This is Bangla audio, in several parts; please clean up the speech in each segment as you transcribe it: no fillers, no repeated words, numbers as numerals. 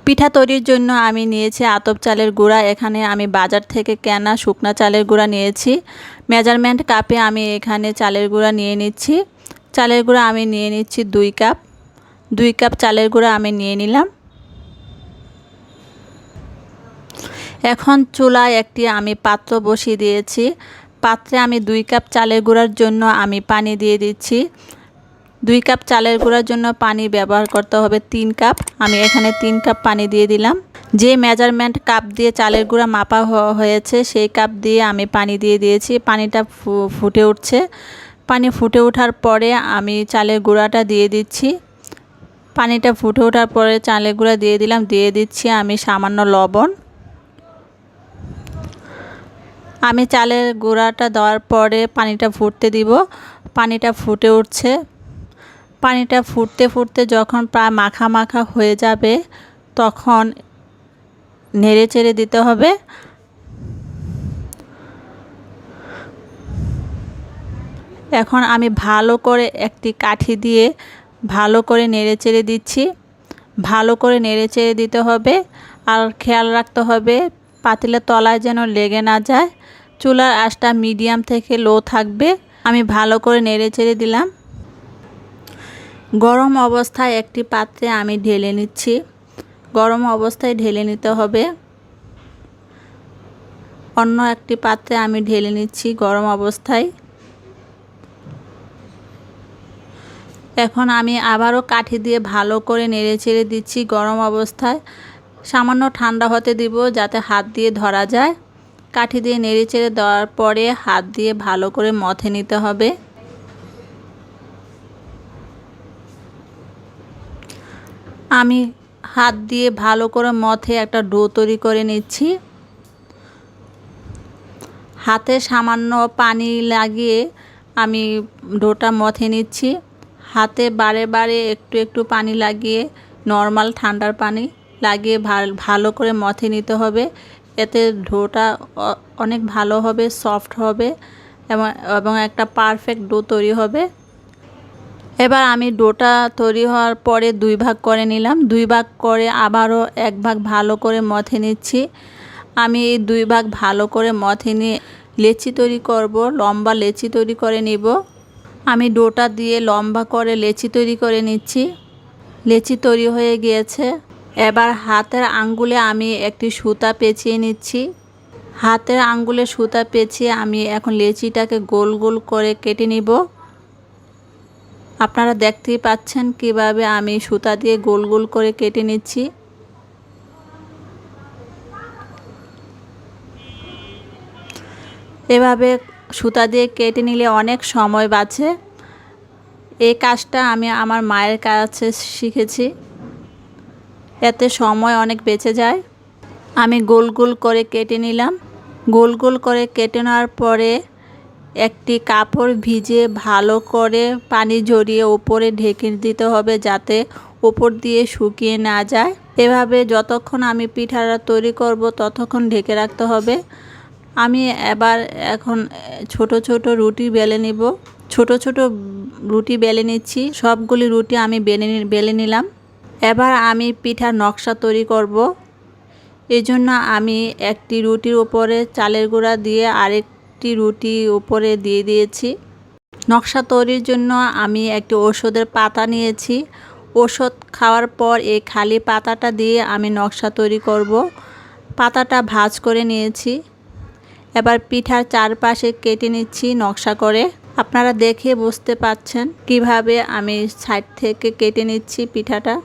পিঠা তৈরির জন্য আমি নিয়েছি আতপ চালের গুঁড়া। এখানে আমি বাজার থেকে কেনা শুকনা চালের গুঁড়া নিয়েছি। মেজারমেন্ট কাপে আমি এখানে চালের গুঁড়া নিয়ে নিচ্ছি। চালের গুঁড়া আমি নিয়ে নিচ্ছি 2 কাপ। 2 কাপ চালের গুঁড়া আমি নিয়ে নিলাম। এখন চুলায় একটি আমি পাত্র বসিয়ে দিয়েছি। পাত্রে আমি 2 কাপ চালের গুঁড়ার জন্য আমি পানি দিয়ে দিচ্ছি। 2 কাপ চালের গুঁড়ার জন্য পানি ব্যবহার করতে হবে 3 কাপ। আমি এখানে 3 কাপ পানি দিয়ে দিলাম। যে মেজারমেন্ট কাপ দিয়ে চালের গুঁড়া মাপা হয়েছে সেই কাপ দিয়ে আমি পানি দিয়ে দিয়েছি। পানিটা ফুটে উঠছে। পানি ফুটে ওঠার পরে আমি চালের গুঁড়াটা দিয়ে দিচ্ছি। পানিটা ফুটে ওঠার পরে চালের গুঁড়া দিয়ে দিলাম। দিয়ে দিচ্ছি আমি সামান্য লবণ। আমি চালের গুঁড়াটা দেওয়ার পরে পানিটা ফুটতে দিব। পানিটা ফুটে উঠছে। পানিটা ফুটতে ফুটতে যখন প্রায় মাখা মাখা হয়ে যাবে তখন নেড়ে চেড়ে দিতে হবে। এখন আমি ভালো করে একটি কাঠি দিয়ে ভালো করে নেড়ে চেড়ে দিচ্ছি। ভালো করে নেড়ে চেড়ে দিতে হবে। আর খেয়াল রাখতে হবে পাতিলের তলায় যেন লেগে না যায়। চুলার আঁচটা মিডিয়াম থেকে লো থাকবে। আমি ভালো করে নেড়ে চেড়ে দিলাম। গরম অবস্থায় একটি পাত্রে আমি ঢেলে নিচ্ছি। গরম অবস্থায় ঢেলে নিতে হবে। অন্য একটি পাত্রে আমি ঢেলে নিচ্ছি গরম অবস্থায়। এখন আমি আবারও কাঠি দিয়ে ভালো করে নেড়ে চেড়ে দিচ্ছি গরম অবস্থায়। সামান্য ঠান্ডা হতে দিব যাতে হাত দিয়ে ধরা যায়। কাঠি দিয়ে নেড়ে চেড়ে দেওয়ার পরে হাত দিয়ে ভালো করে মথে নিতে হবে। আমি হাত দিয়ে ভালো করে মথে একটা ডো তৈরি করে নিচ্ছি। হাতে সামান্য পানি লাগিয়ে আমি ডোটা মথে নিচ্ছি। হাতে বারে বারে একটু একটু পানি লাগিয়ে নর্মাল ঠান্ডার পানি লাগিয়ে ভালো করে মথে নিতে হবে। এতে ডোটা অনেক ভালো হবে, সফট হবে এবং একটা পারফেক্ট ডো তৈরি হবে। এবার আমি ডোটা তৈরি হওয়ার পরে 2 ভাগ করে নিলাম। 2 ভাগ করে আবারও 1 ভাগ ভালো করে মথে নিচ্ছি। আমি এই 2 ভাগ ভালো করে মথে নিয়ে লেচি তৈরি করব। লম্বা লেচি তৈরি করে নিব। আমি ডোটা দিয়ে লম্বা করে লেচি তৈরি করে নিচ্ছি। লেচি তৈরি হয়ে গিয়েছে। এবার হাতের আঙ্গুলে আমি একটি সুতা পেঁচিয়ে নিচ্ছি। হাতের আঙ্গুলে সুতা পেঁচিয়ে আমি এখন লেচিটাকে গোল গোল করে কেটে নিব। আপনারা দেখতেই পাচ্ছেন কিভাবে আমি সুতা দিয়ে গোল গোল করে কেটে নিচ্ছি। এভাবে সুতা দিয়ে কেটে নিলে অনেক সময় বাঁচে। এই কাজটা আমি আমার মায়ের কাছে শিখেছি। এতে সময় অনেক বেঁচে যায়। আমি গোল গোল করে কেটে নিলাম। গোল গোল করে কেটে নেওয়ার পরে একটি কাপড় ভিজিয়ে ভালো করে পানি ঝরিয়ে উপরে ঢেকে দিতে হবে যাতে উপর দিয়ে শুকিয়ে না যায়। এভাবে যতক্ষণ আমি পিঠাটা তৈরি করব ততক্ষণ ঢেকে রাখতে হবে। আমি এখন ছোট ছোট রুটি বেলে নিব। ছোট ছোট রুটি বেলে নিচ্ছি। সবগুলি রুটি আমি বেলে নিলাম। এবার আমি পিঠার নকশা তৈরি করব। এজন্য আমি একটি রুটির উপরে চালের গুঁড়া দিয়ে আরেকটি রুটি উপরে দিয়ে দিয়েছি। নকশা তৈরির জন্য আমি একটি ওষুধের পাতা নিয়েছি। ওষুধ খাওয়ার পর এই খালি পাতাটা দিয়ে আমি নকশা তৈরি করব। পাতাটা ভাঁজ করে নিয়েছি। এবার পিঠার চারপাশে কেটে নিচ্ছি নকশা করে। আপনারা দেখে বুঝতে পাচ্ছেন কিভাবে আমি সাইড থেকে কেটে নিচ্ছি পিঠাটা।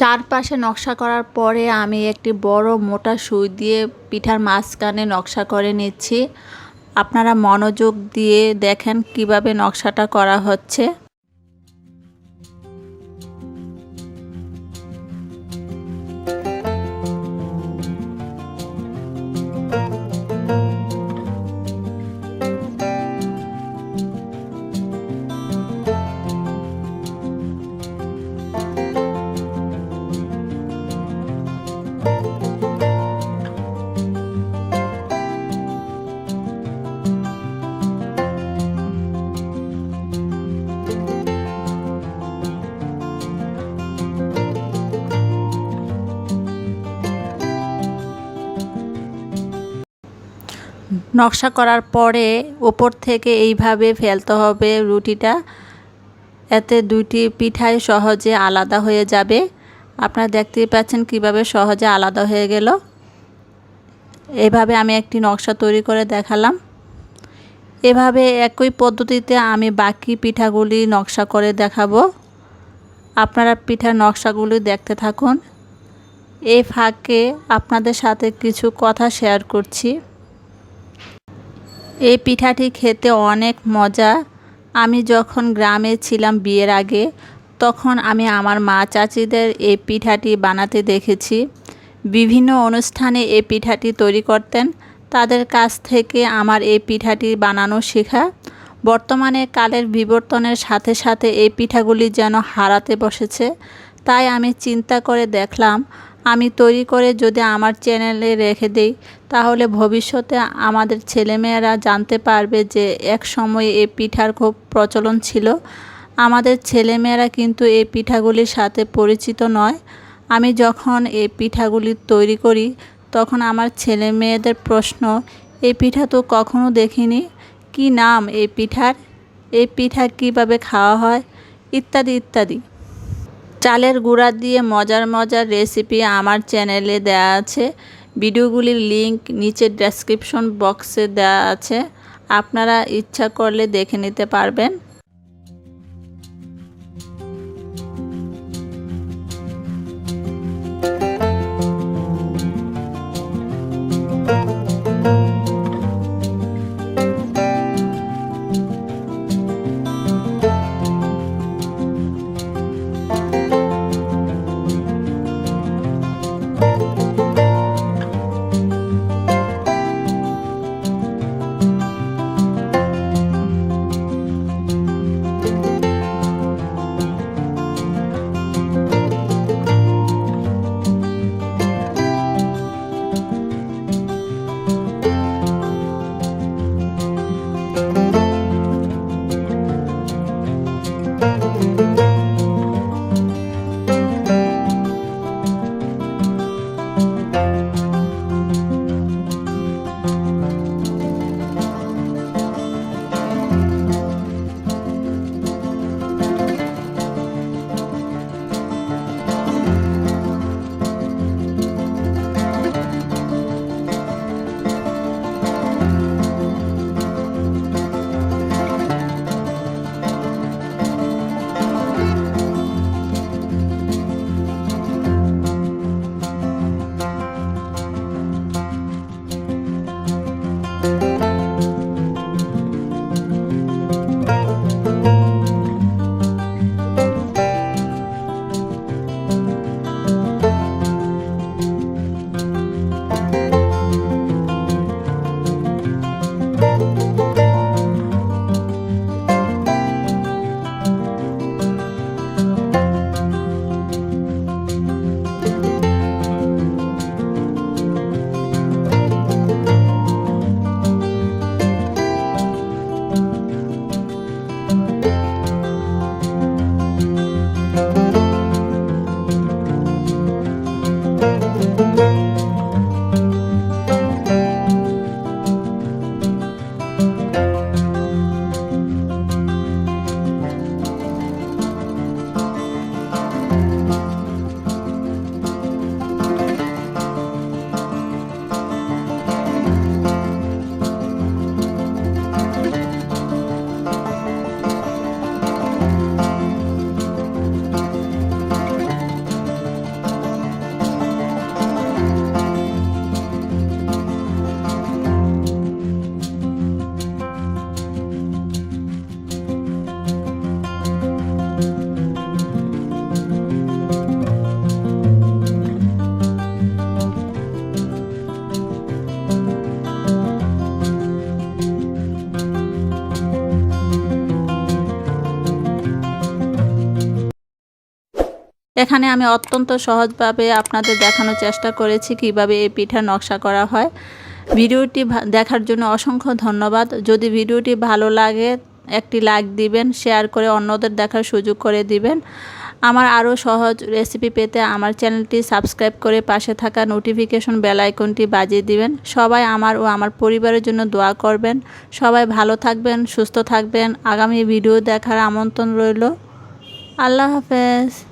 চারপাশে নকশা করার পরে আমি একটি বড় মোটা সুই দিয়ে পিঠার মাঝখানে নকশা করে নিচ্ছি। আপনারা মনোযোগ দিয়ে দেখেন কিভাবে নকশাটা করা হচ্ছে। নকশা করার পরে উপর থেকে এইভাবে ফেলতে হবে রুটিটা, এতে দুইটি পিঠাই সহজে আলাদা হয়ে যাবে। আপনারা দেখতেই পাচ্ছেন কিভাবে সহজে আলাদা হয়ে গেল। এভাবে আমি একটি নকশা তৈরি করে দেখালাম। এভাবে একই পদ্ধতিতে আমি বাকি পিঠাগুলি নকশা করে দেখাবো। আপনারা পিঠার নকশাগুলি দেখতে থাকুন। এই ফাঁকে আপনাদের সাথে কিছু কথা শেয়ার করছি। এই পিঠাটি খেতে অনেক মজা। আমি যখন গ্রামে ছিলাম বিয়ের আগে, তখন আমি আমার মা চাচিদের এই পিঠাটি বানাতে দেখেছি। বিভিন্ন অনুষ্ঠানে এই পিঠাটি তৈরি করতেন। তাদের কাছ থেকে আমার এই পিঠাটি বানানো শেখা। বর্তমানে কালের বিবর্তনের সাথে সাথে এই পিঠাগুলি যেন হারাতে বসেছে। তাই আমি চিন্তা করে দেখলাম, আমি তৈরি করে যদি আমার চ্যানেলে রেখে দেই, তাহলে ভবিষ্যতে আমাদের ছেলেমেয়েরা জানতে পারবে যে এক সময় এই পিঠার খুব প্রচলন ছিল। আমাদের ছেলেমেয়েরা কিন্তু এই পিঠাগুলির সাথে পরিচিত নয়। আমি যখন এই পিঠাগুলি তৈরি করি, তখন আমার ছেলে মেয়েদের প্রশ্ন, এই পিঠা তো কখনো দেখিনি, কি নাম এই পিঠার, এই পিঠা কিভাবে খাওয়া হয়, ইত্যাদি ইত্যাদি। চালের গুঁড়া দিয়ে মজার মজার রেসিপি আমার চ্যানেলে দেওয়া আছে। ভিডিওগুলির লিংক নিচের ডেসক্রিপশন বক্সে দেওয়া আছে, আপনারা ইচ্ছা করলে দেখে নিতে পারবেন। এখানে আমি অত্যন্ত সহজভাবে আপনাদের দেখানোর চেষ্টা করেছি কিভাবে এই পিঠার নকশা করা হয়। ভিডিওটি দেখার জন্য অসংখ্য ধন্যবাদ। যদি ভিডিওটি ভালো লাগে একটি লাইক দিবেন, শেয়ার করে অন্যদের দেখার সুযোগ করে দিবেন। আমার আরও সহজ রেসিপি পেতে আমার চ্যানেলটি সাবস্ক্রাইব করে পাশে থাকা নোটিফিকেশন বেল আইকনটি বাজিয়ে দিবেন। সবাই আমার ও আমার পরিবারের জন্য দোয়া করবেন। সবাই ভালো থাকবেন, সুস্থ থাকবেন। আগামী ভিডিও দেখার আমন্ত্রণ রইল। আল্লাহ হাফেজ।